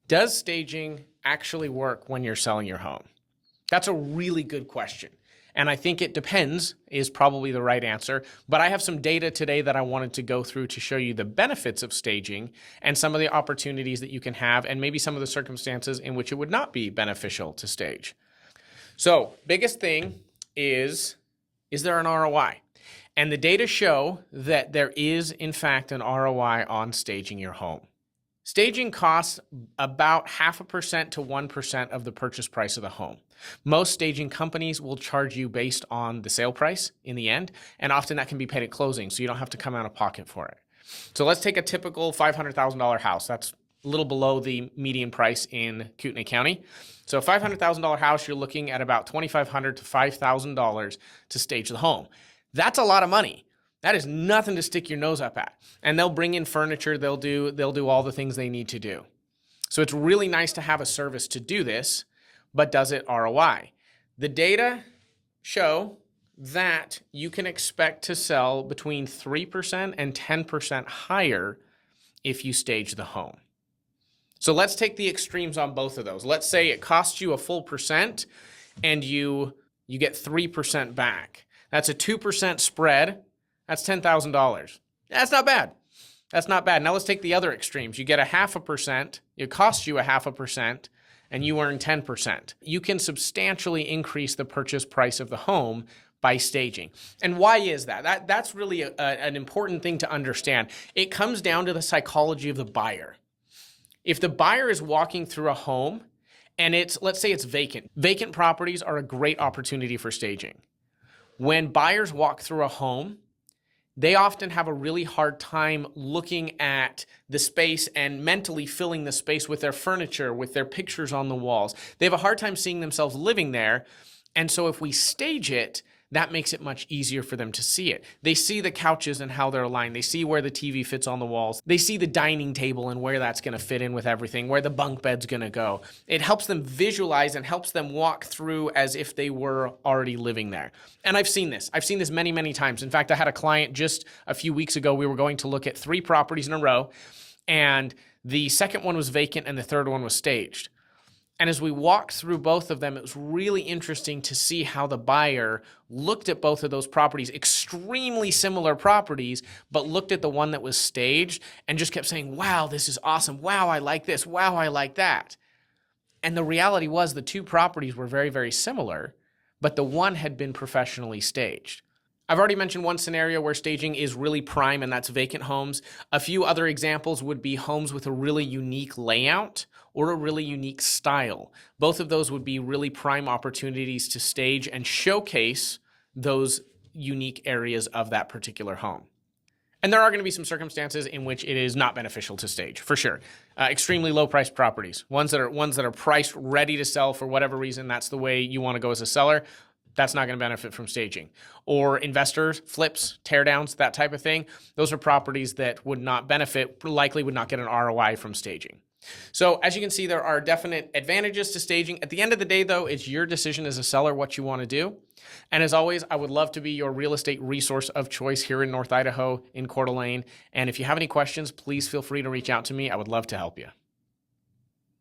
Does staging actually work when you're selling your home? That's a really good question. And I think it depends is probably the right answer. But I have some data today that I wanted to go through to show you the benefits of staging and some of the opportunities that you can have and maybe some of the circumstances in which it would not be beneficial to stage. So biggest thing is there an ROI? And the data show that there is, in fact, an ROI on staging your home. Staging costs about 0.5% to 1% of the purchase price of the home. Most staging companies will charge you based on the sale price in the end, and often that can be paid at closing, so you don't have to come out of pocket for it. So let's take a typical $500,000 house. That's a little below the median price in Kootenai County. So a $500,000 house, you're looking at about $2,500 to $5,000 to stage the home. That's a lot of money. That is nothing to stick your nose up at. And they'll bring in furniture, they'll do all the things they need to do. So it's really nice to have a service to do this, but does it ROI? The data show that you can expect to sell between 3% and 10% higher if you stage the home. So let's take the extremes on both of those. Let's say it costs you a full percent and you get 3% back. That's a 2% spread. That's $10,000. That's not bad. That's not bad. Now let's take the other extremes. You get a 0.5%, it costs you a 0.5%, and you earn 10%. You can substantially increase the purchase price of the home by staging. And why is that? That's really an important thing to understand. It comes down to the psychology of the buyer. If the buyer is walking through a home and let's say it's vacant. Vacant properties are a great opportunity for staging. When buyers walk through a home, they often have a really hard time looking at the space and mentally filling the space with their furniture, with their pictures on the walls. They have a hard time seeing themselves living there. And so if we stage it, that makes it much easier for them to see it. They see the couches and how they're aligned. They see where the TV fits on the walls. They see the dining table and where that's going to fit in with everything, where the bunk bed's going to go. It helps them visualize and helps them walk through as if they were already living there. And I've seen this. I've seen this many, many times. In fact, I had a client just a few weeks ago. We were going to look at 3 properties in a row, and the second one was vacant and the third one was staged. And as we walked through both of them, it was really interesting to see how the buyer looked at both of those properties, extremely similar properties, but looked at the one that was staged and just kept saying, wow, this is awesome. Wow, I like this. Wow, I like that. And the reality was the 2 properties were very, very similar, but the one had been professionally staged. I've already mentioned one scenario where staging is really prime, and that's vacant homes. A few other examples would be homes with a really unique layout or a really unique style. Both of those would be really prime opportunities to stage and showcase those unique areas of that particular home. And there are going to be some circumstances in which it is not beneficial to stage, for sure. Extremely low-priced properties, ones that are priced ready to sell for whatever reason. That's the way you want to go as a seller. That's not going to benefit from staging. Or investors, flips, teardowns, that type of thing. Those are properties that would not benefit, likely would not get an ROI from staging. So as you can see, there are definite advantages to staging. At the end of the day, though, it's your decision as a seller what you want to do. And as always, I would love to be your real estate resource of choice here in North Idaho in Coeur d'Alene. And if you have any questions, please feel free to reach out to me. I would love to help you.